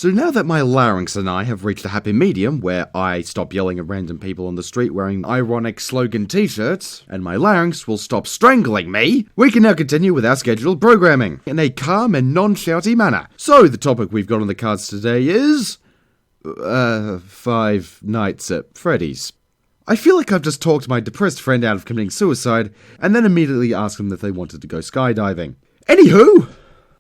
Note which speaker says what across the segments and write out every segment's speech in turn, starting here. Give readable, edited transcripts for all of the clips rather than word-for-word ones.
Speaker 1: So now that my larynx and I have reached a happy medium where I stop yelling at random people on the street wearing ironic slogan t-shirts, and my larynx will stop strangling me, we can now continue with our scheduled programming in a calm and non-shouty manner. So the topic we've got on the cards today is... Five Nights at Freddy's. I feel like I've just talked my depressed friend out of committing suicide, and then immediately asked them if they wanted to go skydiving. Anywho...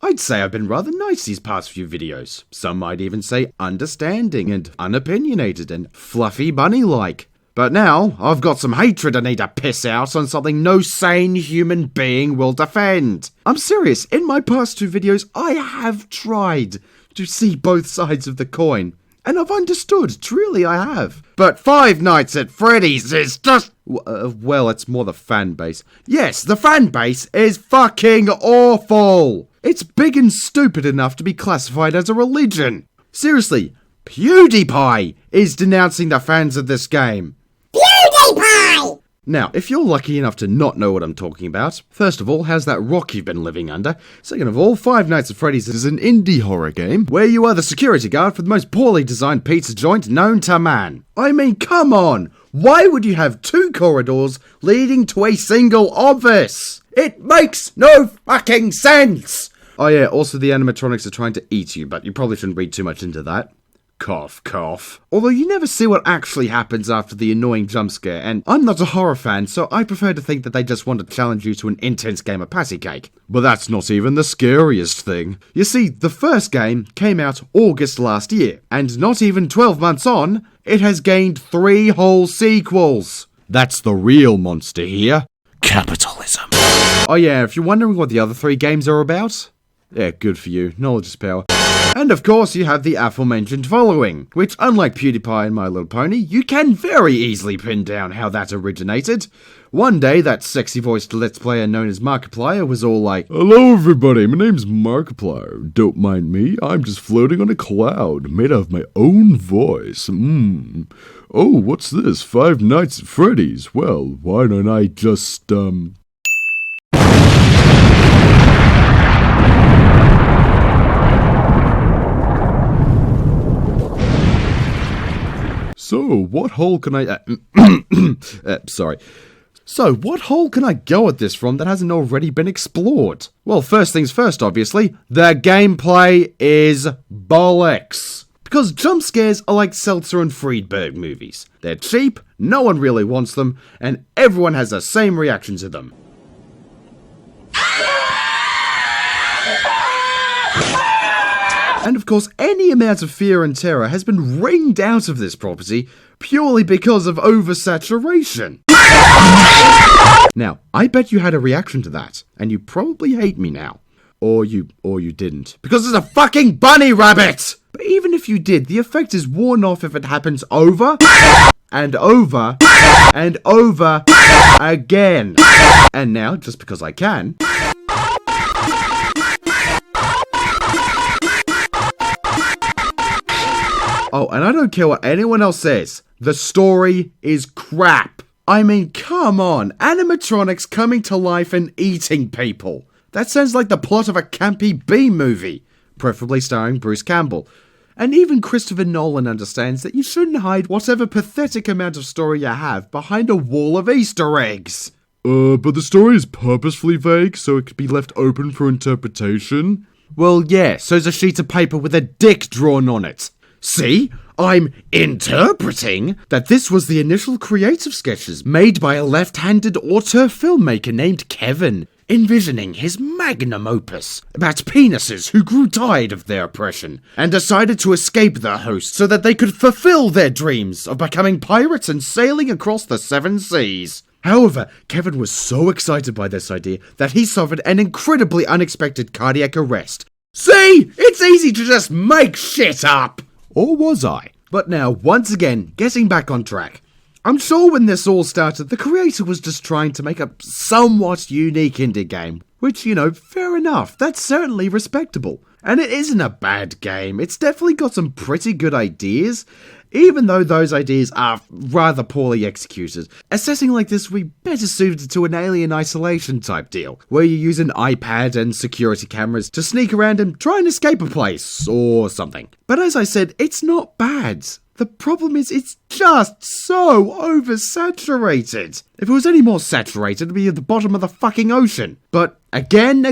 Speaker 1: I'd say I've been rather nice these past few videos. Some might even say understanding and unopinionated and fluffy bunny-like. But now, I've got some hatred I need to piss out on something no sane human being will defend. I'm serious, in my past two videos, I have tried to see both sides of the coin. And I've understood, truly I have. But Five Nights at Freddy's is just... well, it's more the fan base. Yes, the fan base is fucking awful! It's big and stupid enough to be classified as a religion. Seriously, PewDiePie is denouncing the fans of this game. PewDiePie! Now, if you're lucky enough to not know what I'm talking about, first of all, how's that rock you've been living under? Second of all, Five Nights at Freddy's is an indie horror game where you are the security guard for the most poorly designed pizza joint known to man. I mean, come on! Why would you have two corridors leading to a single office? It makes no fucking sense! Oh yeah, also the animatronics are trying to eat you, but you probably shouldn't read too much into that. Cough, cough. Although you never see what actually happens after the annoying jump scare, and I'm not a horror fan, so I prefer to think that they just want to challenge you to an intense game of patty cake. But that's not even the scariest thing. You see, the first game came out August last year, and not even 12 months on, it has gained 3 whole sequels. That's the real monster here. Capitalism. Oh yeah, if you're wondering what the other 3 games are about... yeah, good for you. Knowledge is power. And of course you have the aforementioned following, which unlike PewDiePie and My Little Pony, you can very easily pin down how that originated. One day, that sexy-voiced Let's Player known as Markiplier was all like, "Hello everybody, my name's Markiplier. Don't mind me, I'm just floating on a cloud, made of my own voice. Oh, what's this? Five Nights at Freddy's. Well, why don't I just, So, what hole can I... sorry. So, what hole can I go at this from that hasn't already been explored? Well, first things first, obviously. The gameplay is bollocks. Because jump scares are like Seltzer and Friedberg movies. They're cheap, no one really wants them, and everyone has the same reaction to them. And of course, any amount of fear and terror has been wringed out of this property purely because of oversaturation. Now, I bet you had a reaction to that, and you probably hate me now. Or you didn't. Because it's a fucking bunny rabbit! But even if you did, the effect is worn off if it happens over, and over, and over, again. And now, just because I can... oh, and I don't care what anyone else says. The story is crap. I mean, come on. Animatronics coming to life and eating people. That sounds like the plot of a campy B-movie. Preferably starring Bruce Campbell. And even Christopher Nolan understands that you shouldn't hide whatever pathetic amount of story you have behind a wall of Easter eggs. But the story is purposefully vague, so it could be left open for interpretation? Well, yeah, so's a sheet of paper with a dick drawn on it. See, I'm interpreting that this was the initial creative sketches made by a left-handed auteur filmmaker named Kevin, envisioning his magnum opus about penises who grew tired of their oppression and decided to escape their host so that they could fulfill their dreams of becoming pirates and sailing across the 7 seas. However, Kevin was so excited by this idea that he suffered an incredibly unexpected cardiac arrest. See, it's easy to just make shit up! Or was I? But now, once again, getting back on track. I'm sure when this all started, the creator was just trying to make a somewhat unique indie game. Which, you know, fair enough, that's certainly respectable. And it isn't a bad game, it's definitely got some pretty good ideas. even though those ideas are rather poorly executed. Assessing like this would be better suited to an Alien Isolation type deal, where you use an iPad and security cameras to sneak around and try and escape a place, or something. But as I said, it's not bad. The problem is it's just so oversaturated. If it was any more saturated, it'd be at the bottom of the fucking ocean. But again,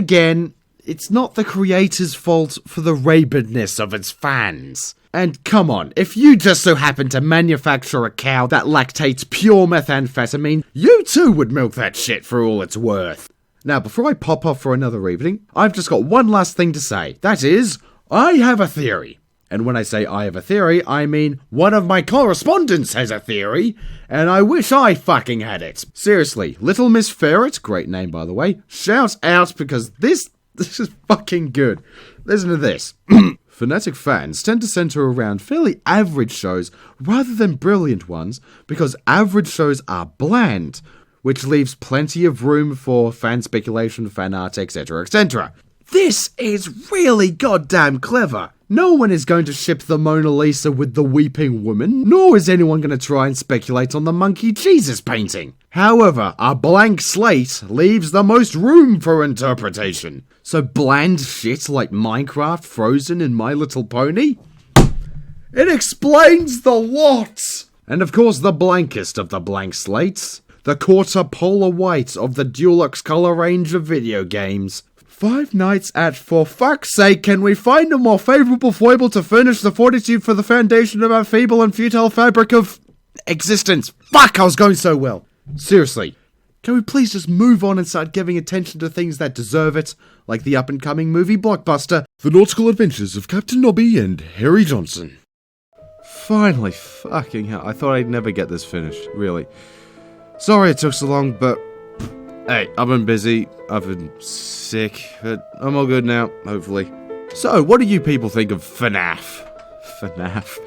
Speaker 1: it's not the creator's fault for the rabidness of its fans. And come on, if you just so happen to manufacture a cow that lactates pure methamphetamine, you too would milk that shit for all it's worth. Now, before I pop off for another evening, I've just got one last thing to say. That is, I have a theory. And when I say I have a theory, I mean one of my correspondents has a theory, and I wish I fucking had it. Seriously, Little Miss Ferret, great name by the way, shout out because this is fucking good. Listen to this. Fanatic fans tend to center around fairly average shows rather than brilliant ones because average shows are bland, which leaves plenty of room for fan speculation, fan art, etc, etc. This is really goddamn clever. No one is going to ship the Mona Lisa with the Weeping Woman, nor is anyone going to try and speculate on the Monkey Jesus painting. However, a blank slate leaves the most room for interpretation. So bland shit like Minecraft, Frozen, and My Little Pony? It explains the lot! And of course the blankest of the blank slates, the quarter polar white of the Dulux color range of video games. 5 Nights at For fuck's sake, can we find a more favourable foible to furnish the fortitude for the foundation of our feeble and futile fabric of existence? Fuck, I was going so well. Seriously, can we please just move on and start giving attention to things that deserve it, like the up-and-coming movie blockbuster, The Nautical Adventures of Captain Nobby and Harry Johnson. Finally, fucking hell, I thought I'd never get this finished, really. Sorry it took so long, but hey, I've been busy, I've been sick, but I'm all good now, hopefully. So, what do you people think of FNaF? FNaF?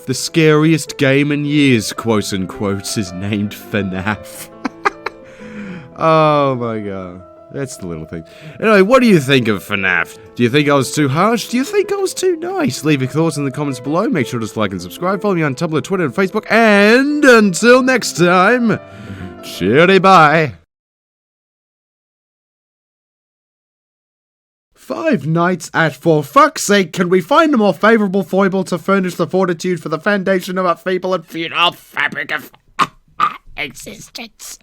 Speaker 1: The scariest game in years, quote unquote, is named FNaF. Oh my god. That's the little thing. Anyway, what do you think of FNaF? Do you think I was too harsh? Do you think I was too nice? Leave your thoughts in the comments below. Make sure to like and subscribe. Follow me on Tumblr, Twitter, and Facebook. And until next time, cheery bye. 5 Nights at For fuck's sake, can we find a more favourable foible to furnish the fortitude for the foundation of our feeble and futile fabric of existence?